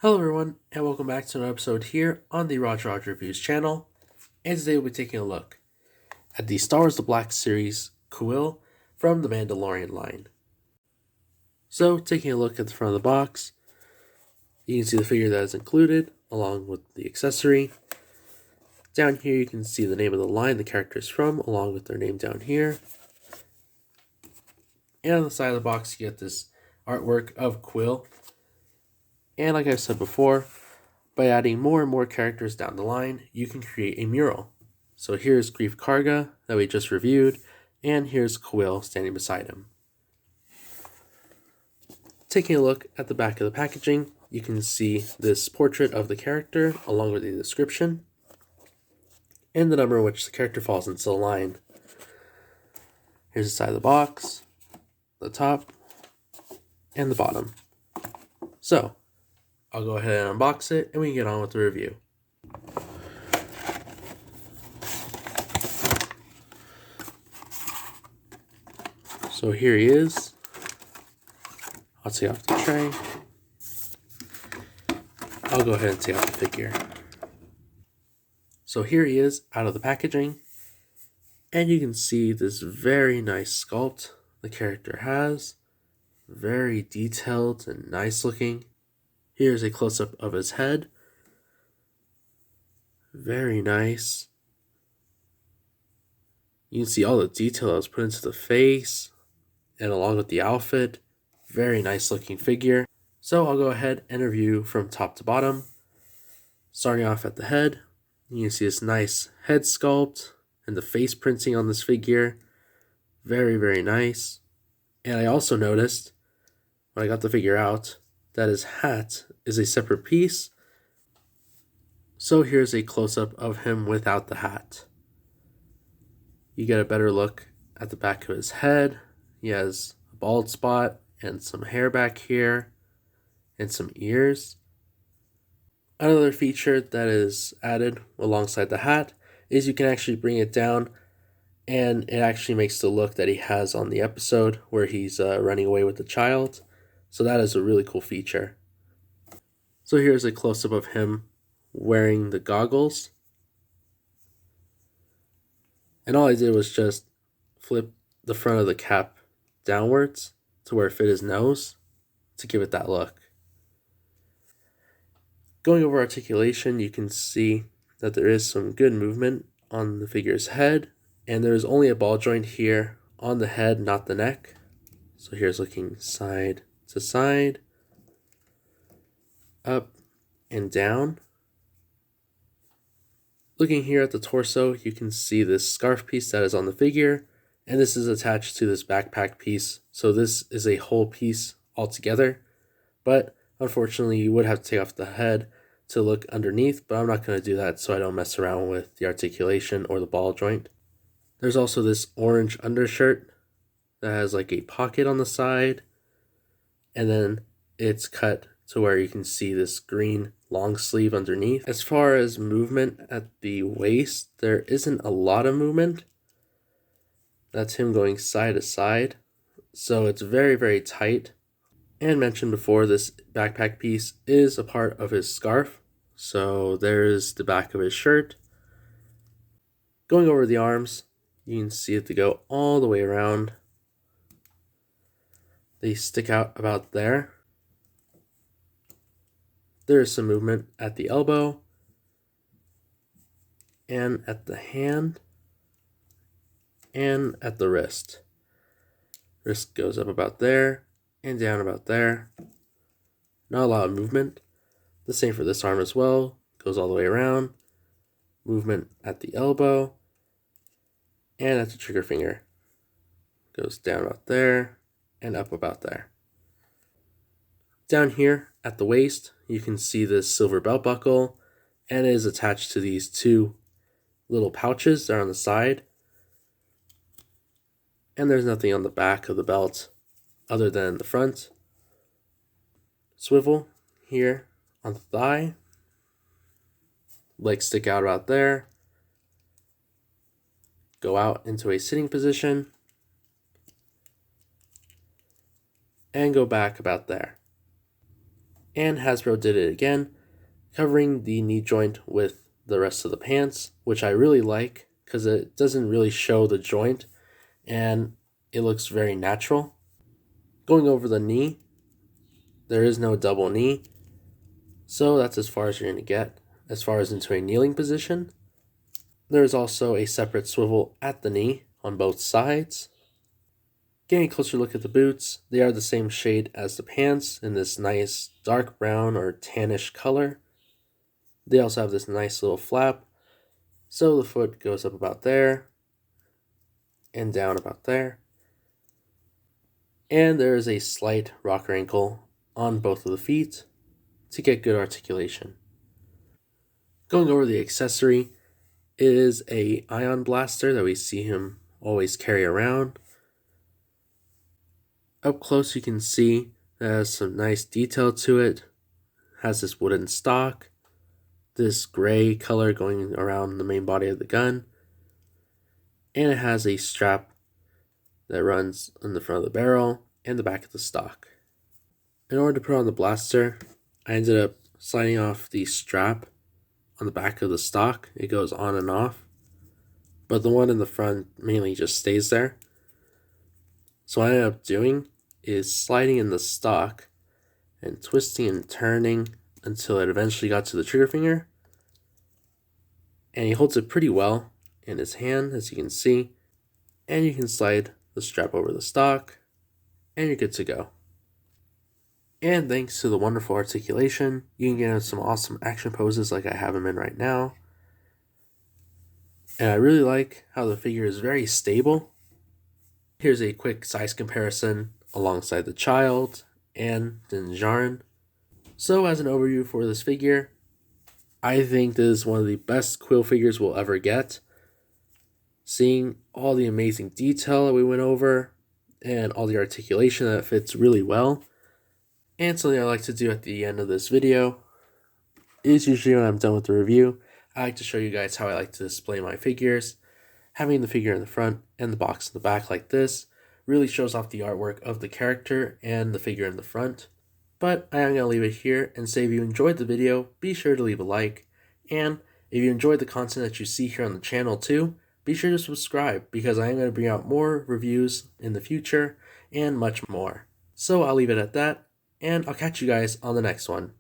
Hello everyone, and welcome back to another episode here on the Roger Reviews channel. And today we'll be taking a look at the Star Wars The Black Series Kuiil from the Mandalorian line. So, taking a look at the front of the box, you can see the figure that is included, along with the accessory. Down here you can see the name of the line the character is from, along with their name down here. And on the side of the box you get this artwork of Kuiil. And like I said before, by adding more and more characters down the line, you can create a mural. So here's Greef Karga that we just reviewed, and here's Kuiil standing beside him. Taking a look at the back of the packaging, you can see this portrait of the character along with the description and the number in which the character falls into the line. Here's the side of the box, the top, and the bottom. So, I'll go ahead and unbox it and we can get on with the review. So here he is. I'll take off the tray. I'll go ahead and take off the figure. So here he is out of the packaging. And you can see this very nice sculpt the character has. Very detailed and nice looking. Here's a close-up of his head. Very nice. You can see all the detail that was put into the face and along with the outfit. Very nice looking figure. So I'll go ahead and review from top to bottom. Starting off at the head, you can see this nice head sculpt and the face printing on this figure. Very, very nice. And I also noticed when I got the figure out that his hat is a separate piece. So here's a close-up of him without the hat. You get a better look at the back of his head. He has a bald spot and some hair back here and some ears. Another feature that is added alongside the hat is you can actually bring it down and it actually makes the look that he has on the episode where he's running away with the child. So that is a really cool feature. So here's a close-up of him wearing the goggles. And all I did was just flip the front of the cap downwards to where it fit his nose to give it that look. Going over articulation, you can see that there is some good movement on the figure's head. And there is only a ball joint here on the head, not the neck. So here's looking side to side, up and down. Looking here at the torso, you can see this scarf piece that is on the figure, and this is attached to this backpack piece. So this is a whole piece altogether, but unfortunately you would have to take off the head to look underneath, but I'm not going to do that so I don't mess around with the articulation or the ball joint. There's also this orange undershirt that has like a pocket on the side, and then it's cut to where you can see this green long sleeve underneath. As far as movement at the waist, there isn't a lot of movement. That's him going side to side. So it's very, very tight. And mentioned before, this backpack piece is a part of his scarf. So there's the back of his shirt. Going over the arms, you can see it to go all the way around. They stick out about there. There is some movement at the elbow and at the hand and at the wrist. Wrist goes up about there and down about there. Not a lot of movement. The same for this arm as well. Goes all the way around. Movement at the elbow and at the trigger finger. Goes down about there and up about there. Down here at the waist, you can see this silver belt buckle, and it is attached to these two little pouches that are on the side. And there's nothing on the back of the belt other than the front. Swivel here on the thigh. Legs stick out about there. Go out into a sitting position. And go back about there. And Hasbro did it again, covering the knee joint with the rest of the pants, which I really like because it doesn't really show the joint and it looks very natural. Going over the knee, there is no double knee, so that's as far as you're going to get as far as into a kneeling position. There is also a separate swivel at the knee on both sides. Getting a closer look at the boots, they are the same shade as the pants in this nice dark brown or tannish color. They also have this nice little flap, so the foot goes up about there and down about there. And there is a slight rocker ankle on both of the feet to get good articulation. Going over the accessory, it is a ion blaster that we see him always carry around. Up close you can see it has some nice detail to it. Has this wooden stock, this gray color going around the main body of the gun, and it has a strap that runs in the front of the barrel and the back of the stock. In order to put on the blaster, I ended up sliding off the strap on the back of the stock. It goes on and off, but the one in the front mainly just stays there. So what I ended up doing is sliding in the stock and twisting and turning until it eventually got to the trigger finger. And he holds it pretty well in his hand, as you can see. And you can slide the strap over the stock, and you're good to go. And thanks to the wonderful articulation, you can get in some awesome action poses like I have him in right now. And I really like how the figure is very stable. Here's a quick size comparison alongside the child and Din Djarin. So as an overview for this figure, I think this is one of the best Kuiil figures we'll ever get. Seeing all the amazing detail that we went over and all the articulation that fits really well. And something I like to do at the end of this video is usually when I'm done with the review, I like to show you guys how I like to display my figures. Having the figure in the front and the box in the back like this really shows off the artwork of the character and the figure in the front. But I am going to leave it here and say if you enjoyed the video, be sure to leave a like. And if you enjoyed the content that you see here on the channel too, be sure to subscribe because I am going to bring out more reviews in the future and much more. So I'll leave it at that, and I'll catch you guys on the next one.